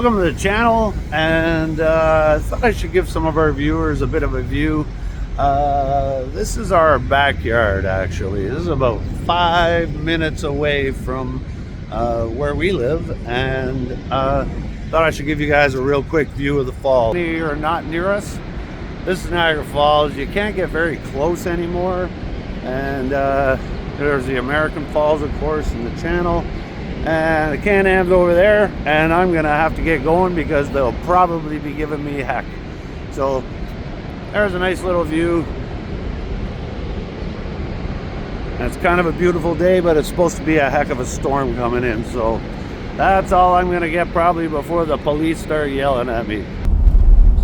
Welcome to the channel, and I thought I should give some of our viewers a bit of a view. This is our backyard, actually. This is about 5 minutes away from where we live, and thought I should give you guys a real quick view of the falls. You're not near us. This is Niagara Falls. You can't get very close anymore, and there's the American Falls, of course, in the channel. And the Can-Am's over there, and I'm gonna have to get going because they'll probably be giving me heck. So there's a nice little view. And it's kind of a beautiful day, but it's supposed to be a heck of a storm coming in. So that's all I'm gonna get probably before the police start yelling at me.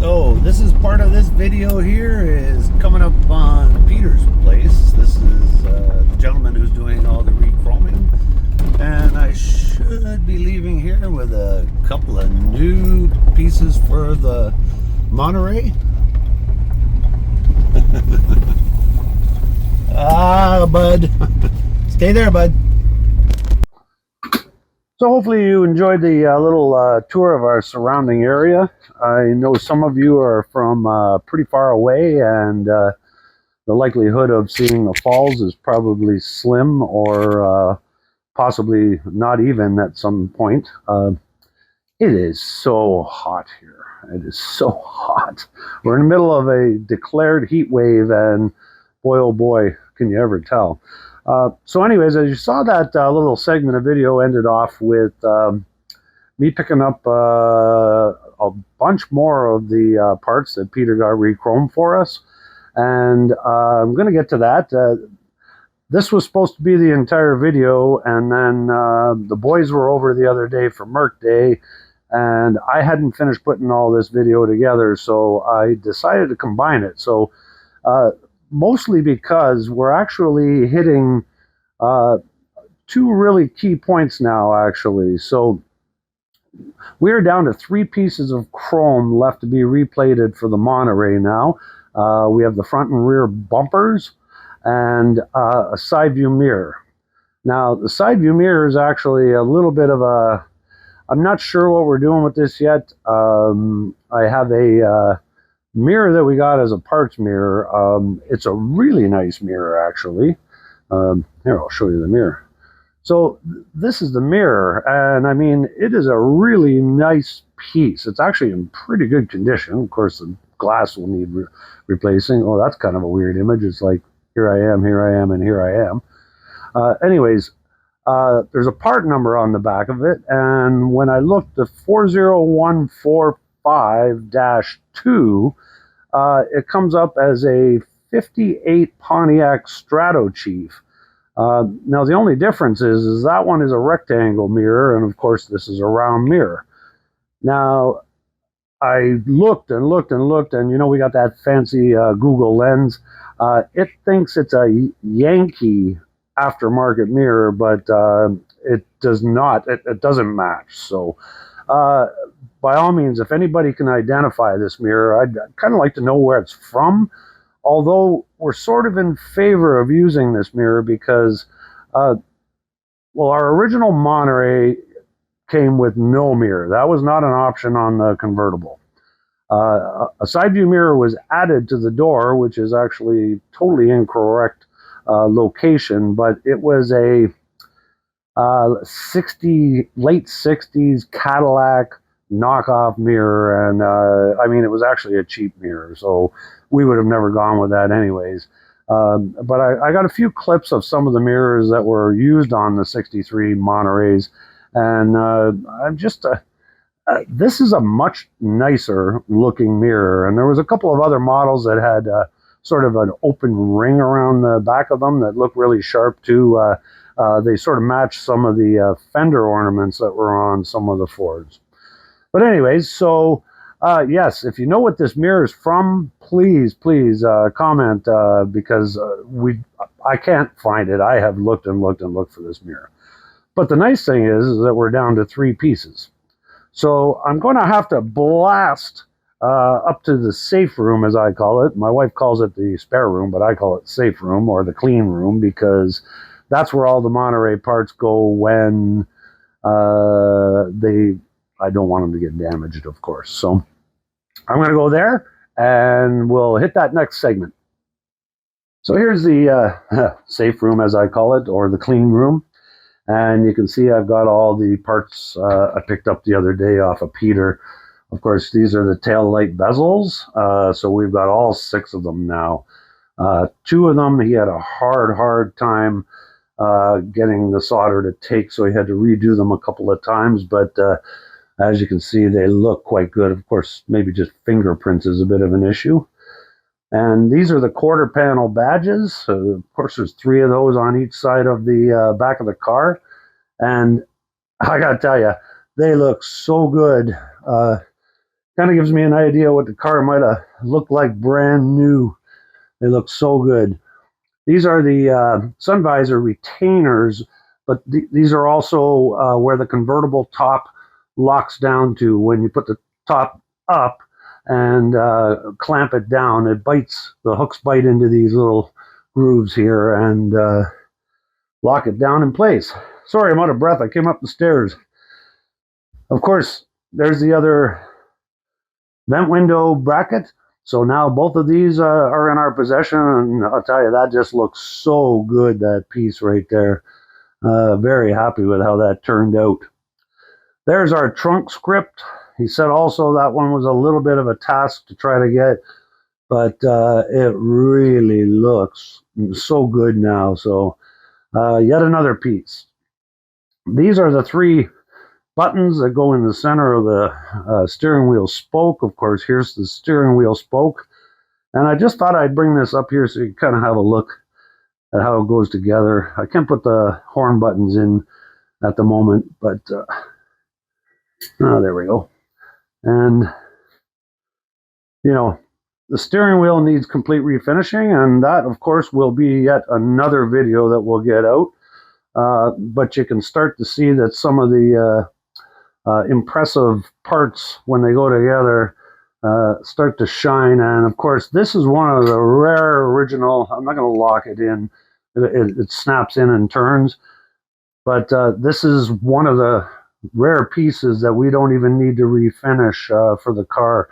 So this is part of this video here is coming up on Peter's place. This is the gentleman who's doing all the re-chroming. And I should be leaving here with a couple of new pieces for the Monterey. Bud. Stay there, bud. So hopefully you enjoyed the little tour of our surrounding area. I know some of you are from pretty far away, and the likelihood of seeing the falls is probably slim, or possibly not even at some point. It is so hot here. It is so hot. We're in the middle of a declared heat wave, and boy, oh boy, can you ever tell. So anyways, as you saw, that little segment of video ended off with me picking up a bunch more of the parts that Peter got re-chromed for us. And I'm going to get to that. This was supposed to be the entire video, and then the boys were over the other day for Merc Day, and I hadn't finished putting all this video together, so I decided to combine it. So mostly because we're actually hitting two really key points now, actually. So we're down to 3 pieces of chrome left to be replated for the Monterey now. We have the front and rear bumpers, and a side view mirror. Now, the side view mirror is actually a little bit of a, I'm not sure what we're doing with this yet. I have a mirror that we got as a parts mirror. It's a really nice mirror, actually. Here, I'll show you the mirror. So this is the mirror, and I mean, it is a really nice piece. It's actually in pretty good condition. Of course, the glass will need replacing. Oh, that's kind of a weird image. It's like, here I am, and here I am. Anyways, there's a part number on the back of it, and when I looked, the 40145-2, it comes up as a 58 Pontiac Strato Chief. Now, the only difference is that one is a rectangle mirror, and of course, this is a round mirror. Now, I looked and looked and looked, and you know, we got that fancy Google lens. It thinks it's a Yankee aftermarket mirror, but it does not. It doesn't match. So by all means, if anybody can identify this mirror, I'd kind of like to know where it's from. Although we're sort of in favor of using this mirror because, well, our original Monterey came with no mirror. That was not an option on the convertible. A side view mirror was added to the door, which is actually totally incorrect location, but it was a late 60s Cadillac knockoff mirror, and I mean, it was actually a cheap mirror, so we would have never gone with that anyways. But I got a few clips of some of the mirrors that were used on the 63 Montereys, and I'm just this is a much nicer looking mirror, and there was a couple of other models that had sort of an open ring around the back of them that looked really sharp too. They sort of matched some of the fender ornaments that were on some of the Fords. But anyways, so yes, if you know what this mirror is from, please comment, because I can't find it. I have looked and looked and looked for this mirror. But the nice thing is that we're down to 3 pieces. So I'm going to have to blast up to the safe room, as I call it. My wife calls it the spare room, but I call it safe room or the clean room, because that's where all the Monterey parts go when they I don't want them to get damaged, of course. So I'm going to go there, and we'll hit that next segment. So here's the safe room, as I call it, or the clean room. And you can see I've got all the parts I picked up the other day off of Peter. Of course, these are the tail light bezels. So we've got all 6 of them now. 2 of them, he had a hard time getting the solder to take, so he had to redo them a couple of times. But as you can see, they look quite good. Of course, maybe just fingerprints is a bit of an issue. And these are the quarter panel badges. Of course, there's 3 of those on each side of the back of the car. And I got to tell you, they look so good. Kind of gives me an idea what the car might have looked like brand new. They look so good. These are the sun visor retainers, but these are also where the convertible top locks down to. When you put the top up and clamp it down, it bites, the hooks bite into these little grooves here and lock it down in place. Sorry, I'm out of breath. I came up the stairs. Of course, there's the other vent window bracket. So now both of these are in our possession, and I'll tell you, that just looks so good, that piece right there. Very happy with how that turned out. There's our trunk script. He said also that one was a little bit of a task to try to get, but it really looks so good now. So yet another piece. These are the 3 buttons that go in the center of the steering wheel spoke. Of course, here's the steering wheel spoke. And I just thought I'd bring this up here so you can kind of have a look at how it goes together. I can't put the horn buttons in at the moment, but there we go. And, you know, the steering wheel needs complete refinishing, and that, of course, will be yet another video that we'll get out. But you can start to see that some of the impressive parts, when they go together, start to shine. And of course, this is one of the rare original, I'm not going to lock it in, it snaps in and turns, but this is one of the rare pieces that we don't even need to refinish for the car.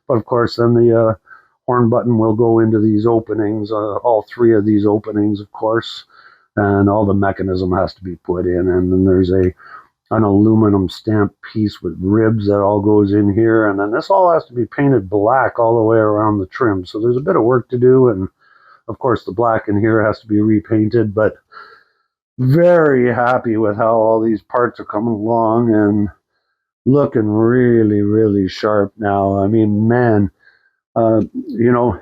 But of course, then the horn button will go into these openings, all 3 of these openings, of course, and all the mechanism has to be put in. And then there's an aluminum stamp piece with ribs that all goes in here, and then this all has to be painted black all the way around the trim. So there's a bit of work to do, and of course the black in here has to be repainted. But very happy with how all these parts are coming along and looking really sharp now. I mean, man, you know,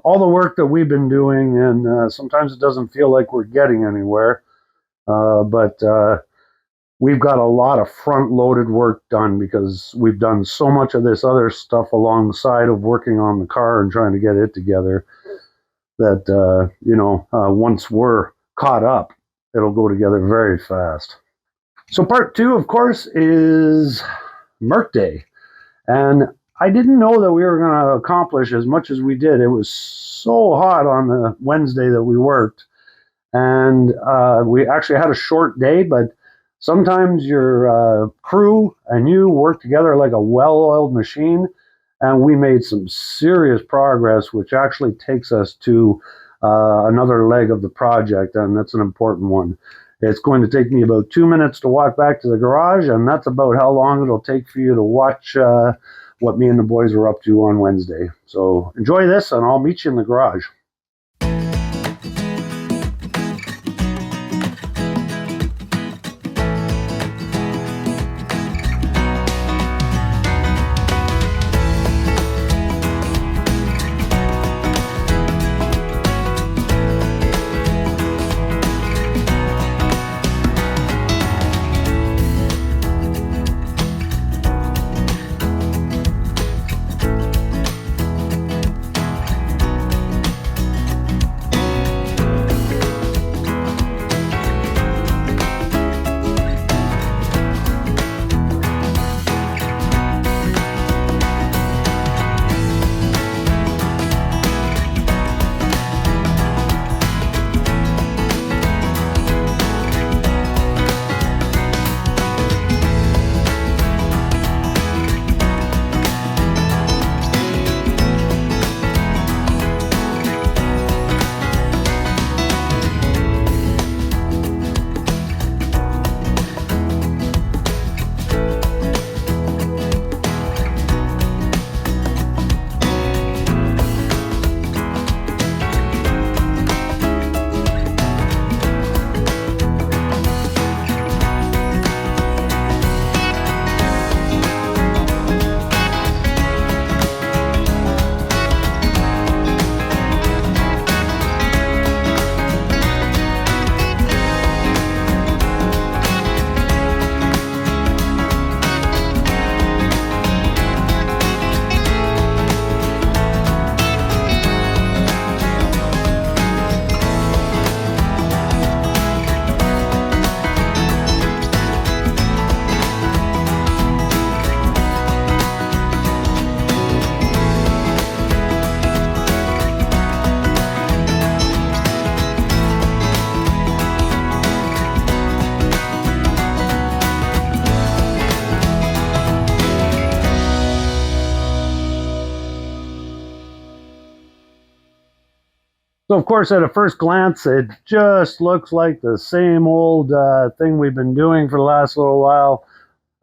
all the work that we've been doing, and sometimes it doesn't feel like we're getting anywhere, but we've got a lot of front-loaded work done because we've done so much of this other stuff alongside of working on the car and trying to get it together that, you know, once we're caught up, it'll go together very fast. So part 2, of course, is Merc Day. And I didn't know that we were going to accomplish as much as we did. It was so hot on the Wednesday that we worked. And we actually had a short day, but sometimes your crew and you work together like a well-oiled machine. And we made some serious progress, which actually takes us to another leg of the project, and that's an important one. It's going to take me about 2 minutes to walk back to the garage, and that's about how long it'll take for you to watch what me and the boys were up to on Wednesday. So enjoy this, and I'll meet you in the garage. So, of course, at a first glance, it just looks like the same old thing we've been doing for the last little while.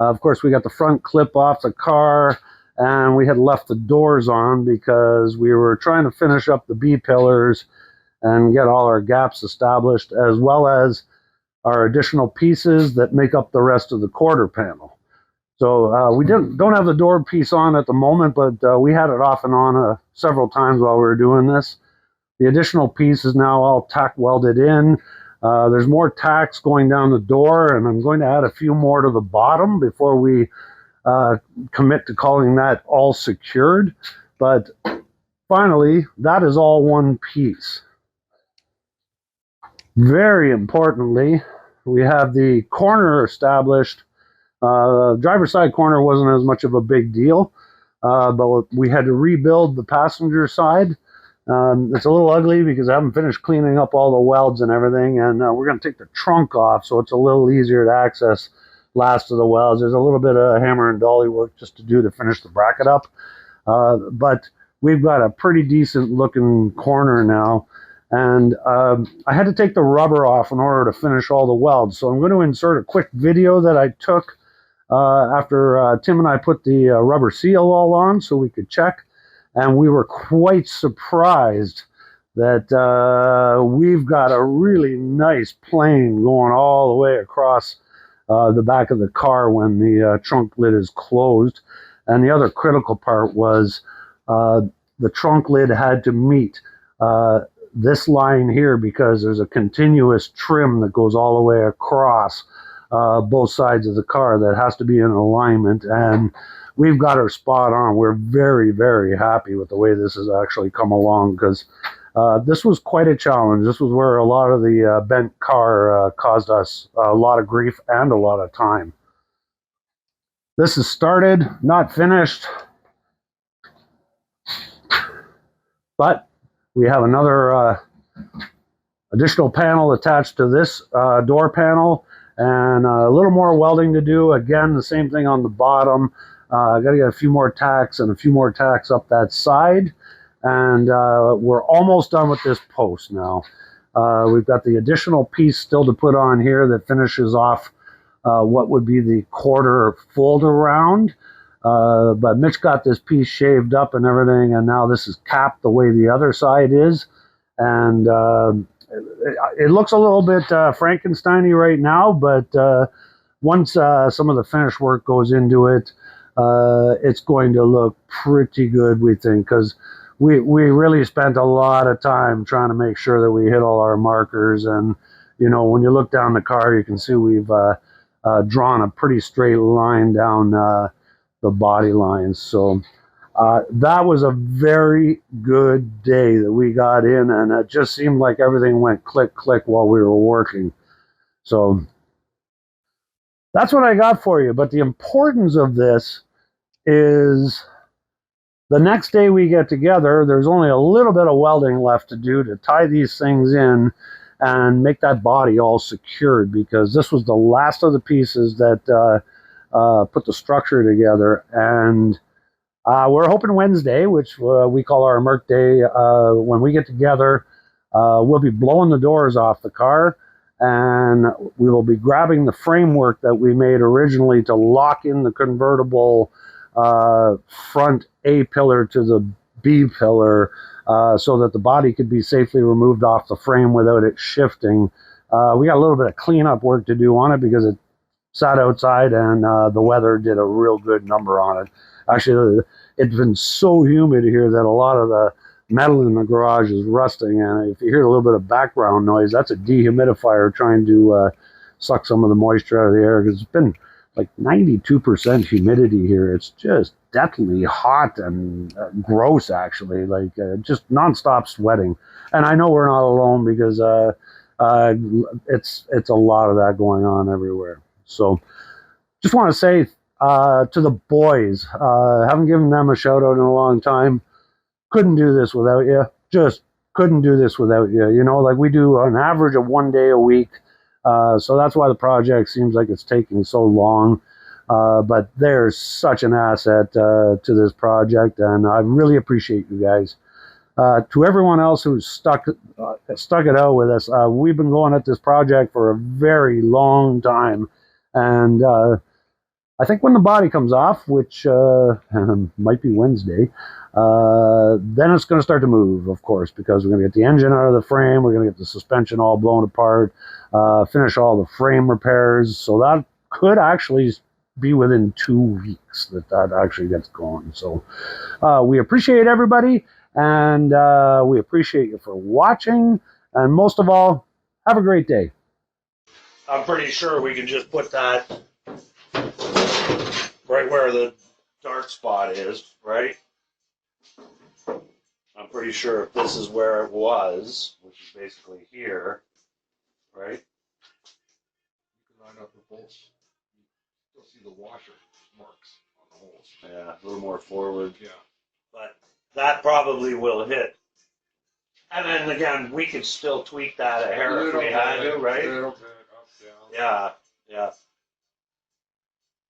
Of course, we got the front clip off the car, and we had left the doors on because we were trying to finish up the B-pillars and get all our gaps established, as well as our additional pieces that make up the rest of the quarter panel. So we don't have the door piece on at the moment, but we had it off and on several times while we were doing this. The additional piece is now all tack welded in. There's more tacks going down the door, and I'm going to add a few more to the bottom before we commit to calling that all secured. But finally, that is all one piece. Very importantly, we have the corner established. Driver's side corner wasn't as much of a big deal, but we had to rebuild the passenger side. It's a little ugly because I haven't finished cleaning up all the welds and everything, and we're going to take the trunk off, so it's a little easier to access last of the welds. There's a little bit of hammer and dolly work just to do to finish the bracket up, but we've got a pretty decent looking corner now, and I had to take the rubber off in order to finish all the welds, so I'm going to insert a quick video that I took after Tim and I put the rubber seal all on so we could check. And we were quite surprised that we've got a really nice plane going all the way across the back of the car when the trunk lid is closed. And the other critical part was the trunk lid had to meet this line here because there's a continuous trim that goes all the way across both sides of the car that has to be in alignment, and we've got her spot on. We're very, very happy with the way this has actually come along, because this was quite a challenge. This was where a lot of the bent car caused us a lot of grief and a lot of time. This is started, not finished, but we have another additional panel attached to this door panel, and a little more welding to do. Again, the same thing on the bottom. I got to get a few more tacks and a few more tacks up that side, and we're almost done with this post now. We've got the additional piece still to put on here that finishes off what would be the quarter fold around, but Mitch got this piece shaved up and everything, and now this is capped the way the other side is, and it looks a little bit Frankenstein-y right now, but once some of the finish work goes into it, it's going to look pretty good, we think, because we really spent a lot of time trying to make sure that we hit all our markers. And, you know, when you look down the car, you can see we've drawn a pretty straight line down the body lines. So that was a very good day that we got in, and it just seemed like everything went click, click while we were working. So that's what I got for you. But the importance of this is the next day we get together, there's only a little bit of welding left to do to tie these things in and make that body all secured, because this was the last of the pieces that put the structure together. And we're hoping Wednesday, which we call our Merc Day, when we get together, we'll be blowing the doors off the car, and we will be grabbing the framework that we made originally to lock in the convertible front A pillar to the B pillar, so that the body could be safely removed off the frame without it shifting. We got a little bit of cleanup work to do on it because it sat outside, and the weather did a real good number on it. Actually, it's been so humid here that a lot of the metal in the garage is rusting, and if you hear a little bit of background noise, that's a dehumidifier trying to suck some of the moisture out of the air, because it's been like 92% humidity here. It's just deathly hot and gross, actually, like just nonstop sweating. And I know we're not alone, because it's a lot of that going on everywhere. So just want to say to the boys, haven't given them a shout out in a long time. Couldn't do this without you. Just couldn't do this without you. You know, like we do an average of 1 day a week. So that's why the project seems like it's taking so long. But there's such an asset to this project, and I really appreciate you guys. To everyone else who's stuck it out with us, we've been going at this project for a very long time, and I think when the body comes off, which might be Wednesday, then it's going to start to move, of course, because we're going to get the engine out of the frame, we're going to get the suspension all blown apart, finish all the frame repairs. So that could actually be within 2 weeks that actually gets going. So we appreciate everybody, and we appreciate you for watching, and most of all, have a great day. I'm pretty sure we can just put that right where the dark spot is, right? I'm pretty sure if this is where it was, which is basically here, right? You can line up the bolts. You'll see the washer marks on the holes. Yeah, a little more forward. Yeah. But that probably will hit. And then again, we could still tweak that a hair if we had to, right? Little bit, up, down. Yeah, yeah.